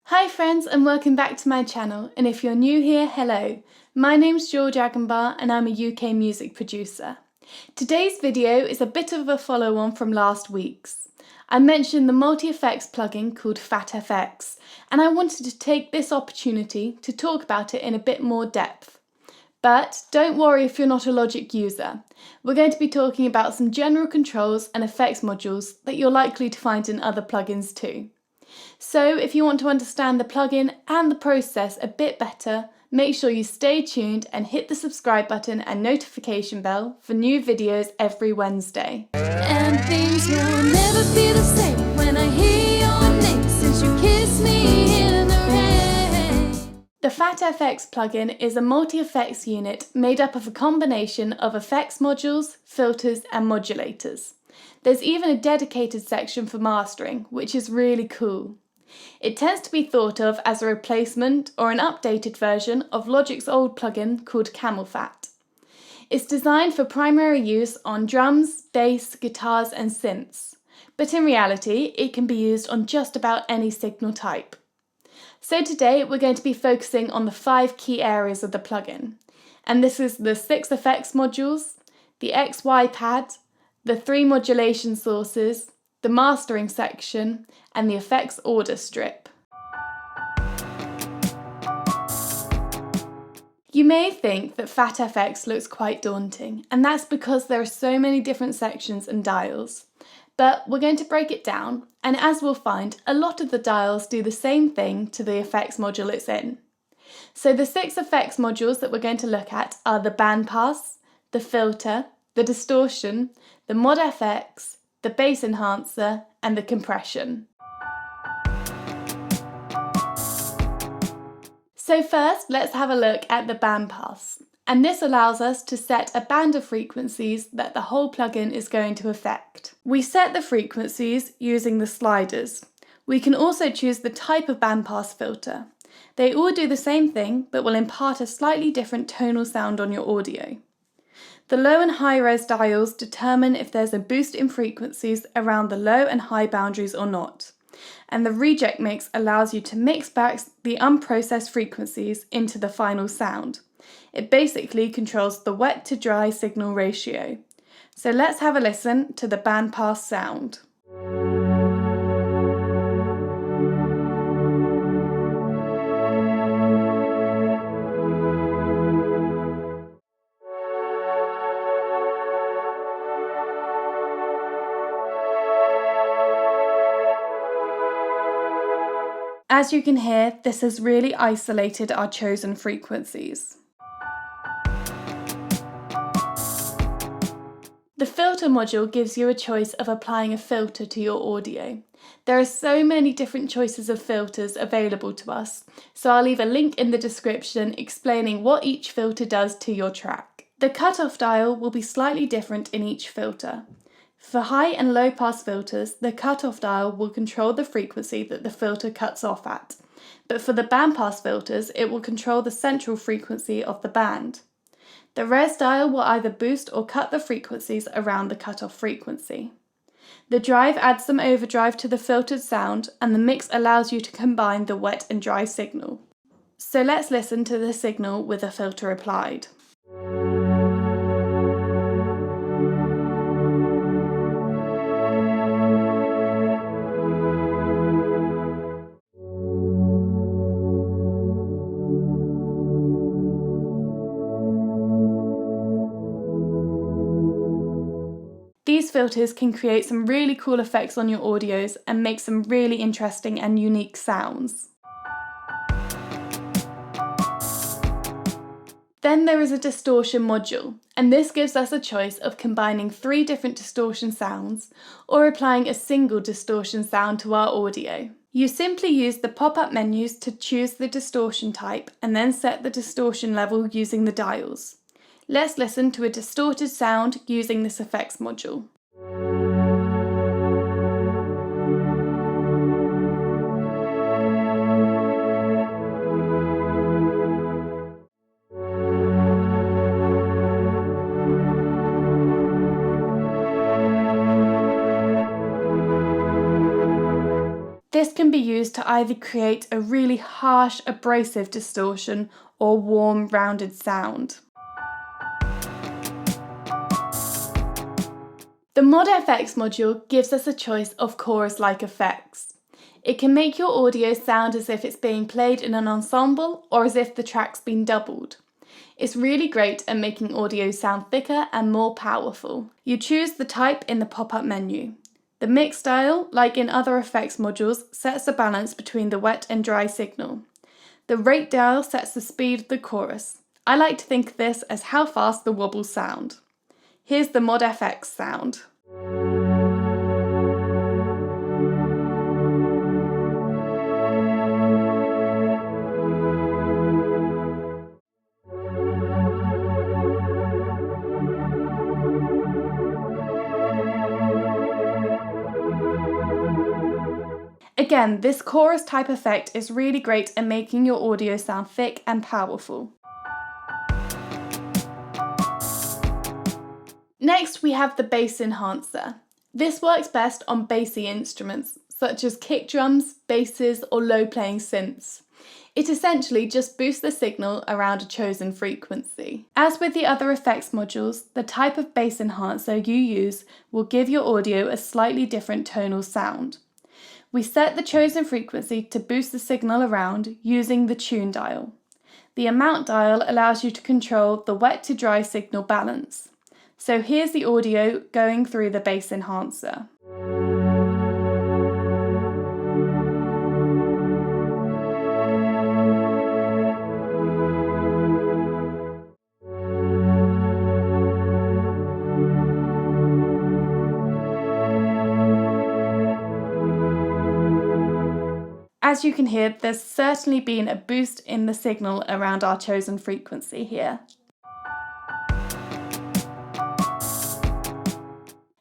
Hi friends and welcome back to my channel, and if you're new here, hello. My name's George Agenbar and I'm a UK music producer. Today's video is a bit of a follow-on from last week's. I mentioned the multi-effects plugin called Phat FX, and I wanted to take this opportunity to talk about it in a bit more depth. But don't worry if you're not a Logic user. We're going to be talking about some general controls and effects modules that you're likely to find in other plugins too. So if you want to understand the plugin and the process a bit better, make sure you stay tuned and hit the subscribe button and notification bell for new videos every Wednesday. And things will never be the same when I hear your name since you kissed me in the rain. The Phat FX plugin is a multi-effects unit made up of a combination of effects modules, filters and modulators. There's even a dedicated section for mastering, which is really cool. It tends to be thought of as a replacement or an updated version of Logic's old plugin called Phat. It's designed for primary use on drums, bass, guitars and synths, but in reality it can be used on just about any signal type. So today we're going to be focusing on the 5 key areas of the plugin, and this is the 6 effects modules, the XY pad, the 3 modulation sources, the mastering section, and the effects order strip. You may think that Phat FX looks quite daunting, and that's because there are so many different sections and dials. But we're going to break it down, and as we'll find, a lot of the dials do the same thing to the effects module it's in. So the 6 effects modules that we're going to look at are the Bandpass, the filter, the Distortion, the Mod FX, the bass enhancer and the compression. So first let's have a look at the Bandpass, and this allows us to set a band of frequencies that the whole plugin is going to affect. We set the frequencies using the sliders. We can also choose the type of bandpass filter. They all do the same thing but will impart a slightly different tonal sound on your audio. The low and high res dials determine if there's a boost in frequencies around the low and high boundaries or not. And the reject mix allows you to mix back the unprocessed frequencies into the final sound. It basically controls the wet to dry signal ratio. So let's have a listen to the bandpass sound. As you can hear, this has really isolated our chosen frequencies. The filter module gives you a choice of applying a filter to your audio. There are so many different choices of filters available to us, so I'll leave a link in the description explaining what each filter does to your track. The cutoff dial will be slightly different in each filter. For high and low pass filters, the cutoff dial will control the frequency that the filter cuts off at, but for the bandpass filters, it will control the central frequency of the band. The res dial will either boost or cut the frequencies around the cutoff frequency. The drive adds some overdrive to the filtered sound, and the mix allows you to combine the wet and dry signal. So let's listen to the signal with a filter applied. These filters can create some really cool effects on your audios and make some really interesting and unique sounds. Then there is a distortion module, and this gives us a choice of combining 3 different distortion sounds or applying a single distortion sound to our audio. You simply use the pop-up menus to choose the distortion type and then set the distortion level using the dials. Let's listen to a distorted sound using this effects module. This can be used to either create a really harsh, abrasive distortion or warm, rounded sound. The Mod FX module gives us a choice of chorus-like effects. It can make your audio sound as if it's being played in an ensemble or as if the track's been doubled. It's really great at making audio sound thicker and more powerful. You choose the type in the pop-up menu. The mix dial, like in other effects modules, sets the balance between the wet and dry signal. The rate dial sets the speed of the chorus. I like to think of this as how fast the wobbles sound. Here's the Mod FX sound. Again, this chorus type effect is really great at making your audio sound thick and powerful. Next, we have the bass enhancer. This works best on bassy instruments, such as kick drums, basses, or low-playing synths. It essentially just boosts the signal around a chosen frequency. As with the other effects modules, the type of bass enhancer you use will give your audio a slightly different tonal sound. We set the chosen frequency to boost the signal around using the tune dial. The amount dial allows you to control the wet to dry signal balance. So here's the audio going through the bass enhancer. As you can hear, there's certainly been a boost in the signal around our chosen frequency here.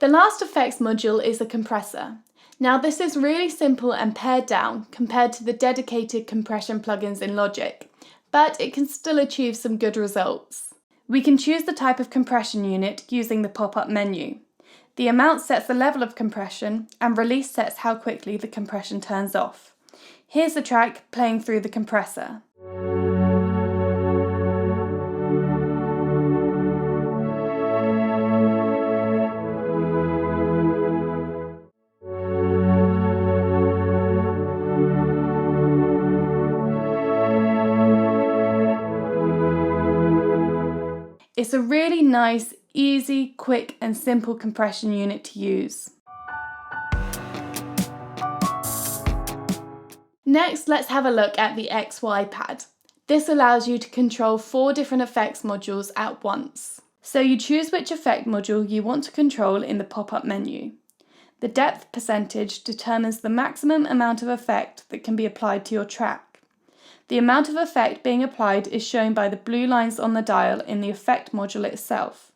The last effects module is a compressor. Now this is really simple and pared down compared to the dedicated compression plugins in Logic, but it can still achieve some good results. We can choose the type of compression unit using the pop-up menu. The amount sets the level of compression and release sets how quickly the compression turns off. Here's the track playing through the compressor. It's a really nice, easy, quick and simple compression unit to use. Next, let's have a look at the XY pad. This allows you to control 4 different effects modules at once. So you choose which effect module you want to control in the pop-up menu. The depth percentage determines the maximum amount of effect that can be applied to your track. The amount of effect being applied is shown by the blue lines on the dial in the effect module itself.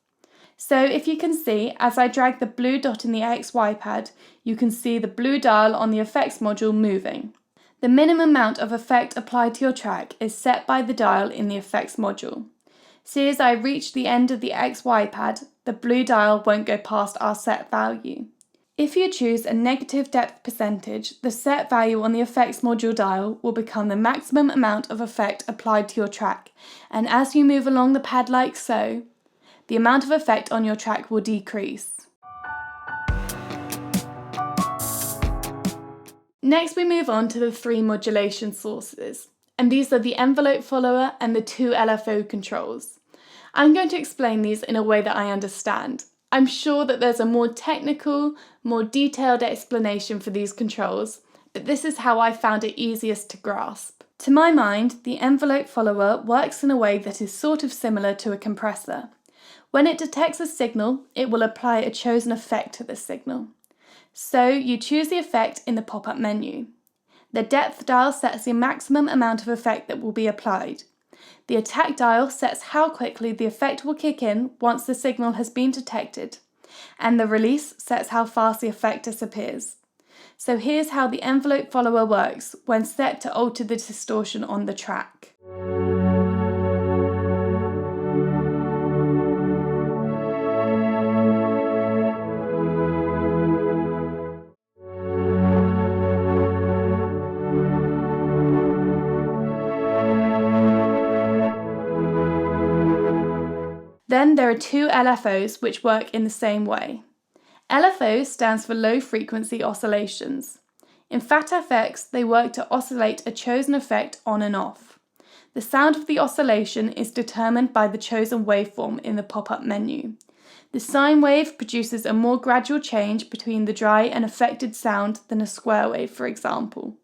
So if you can see, as I drag the blue dot in the XY pad, you can see the blue dial on the effects module moving. The minimum amount of effect applied to your track is set by the dial in the effects module. See, as I reach the end of the XY pad, the blue dial won't go past our set value. If you choose a negative depth percentage, the set value on the effects module dial will become the maximum amount of effect applied to your track, and as you move along the pad like so, the amount of effect on your track will decrease. Next we move on to the 3 modulation sources, and these are the envelope follower and the 2 LFO controls. I'm going to explain these in a way that I understand. I'm sure that there's a more technical, more detailed explanation for these controls, but this is how I found it easiest to grasp. To my mind, the envelope follower works in a way that is sort of similar to a compressor. When it detects a signal, it will apply a chosen effect to the signal. So you choose the effect in the pop-up menu. The depth dial sets the maximum amount of effect that will be applied. The attack dial sets how quickly the effect will kick in once the signal has been detected, and the release sets how fast the effect disappears. So here's how the envelope follower works when set to alter the distortion on the track. Then there are two LFOs which work in the same way. LFO stands for low frequency oscillations. In Phat FX, they work to oscillate a chosen effect on and off. The sound of the oscillation is determined by the chosen waveform in the pop-up menu. The sine wave produces a more gradual change between the dry and affected sound than a square wave, for example.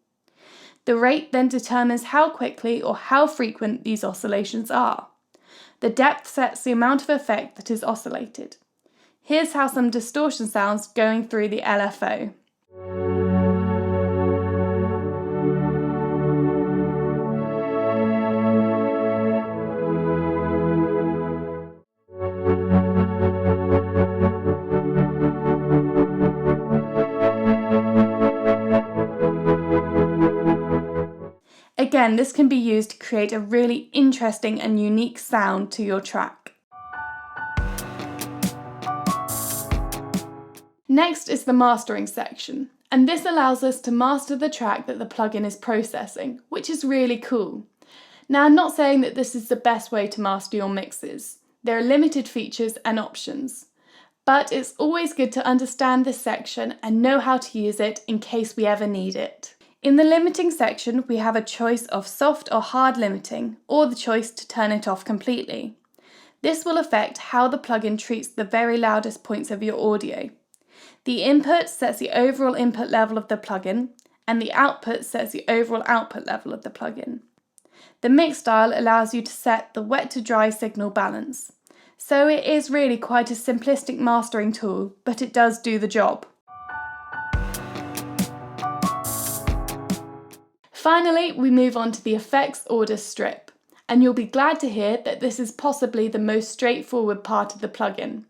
The rate then determines how quickly or how frequent these oscillations are. The depth sets the amount of effect that is oscillated. Here's how some distortion sounds going through the LFO. Again, this can be used to create a really interesting and unique sound to your track. Next is the mastering section, and this allows us to master the track that the plugin is processing, which is really cool. Now, I'm not saying that this is the best way to master your mixes. There are limited features and options, but it's always good to understand this section and know how to use it in case we ever need it. In the limiting section, we have a choice of soft or hard limiting, or the choice to turn it off completely. This will affect how the plugin treats the very loudest points of your audio. The input sets the overall input level of the plugin, and the output sets the overall output level of the plugin. The mix style allows you to set the wet to dry signal balance. So it is really quite a simplistic mastering tool, but it does do the job. Finally, we move on to the effects order strip, and you'll be glad to hear that this is possibly the most straightforward part of the plugin.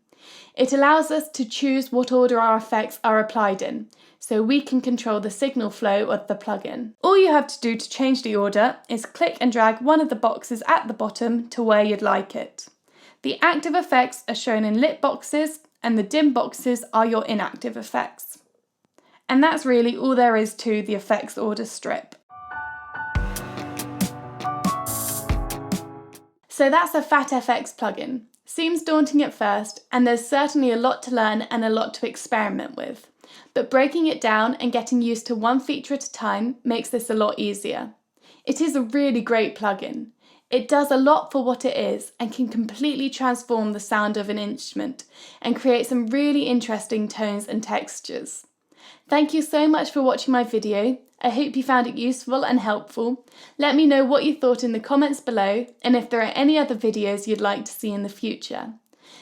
It allows us to choose what order our effects are applied in, so we can control the signal flow of the plugin. All you have to do to change the order is click and drag one of the boxes at the bottom to where you'd like it. The active effects are shown in lit boxes, and the dim boxes are your inactive effects. And that's really all there is to the effects order strip. So that's a Phat FX plugin. Seems daunting at first, and there's certainly a lot to learn and a lot to experiment with. But breaking it down and getting used to one feature at a time makes this a lot easier. It is a really great plugin. It does a lot for what it is and can completely transform the sound of an instrument and create some really interesting tones and textures. Thank you so much for watching my video. I hope you found it useful and helpful. Let me know what you thought in the comments below and if there are any other videos you'd like to see in the future.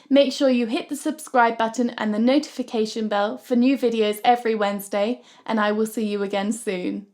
Make sure you hit the subscribe button and the notification bell for new videos every Wednesday, and I will see you again soon.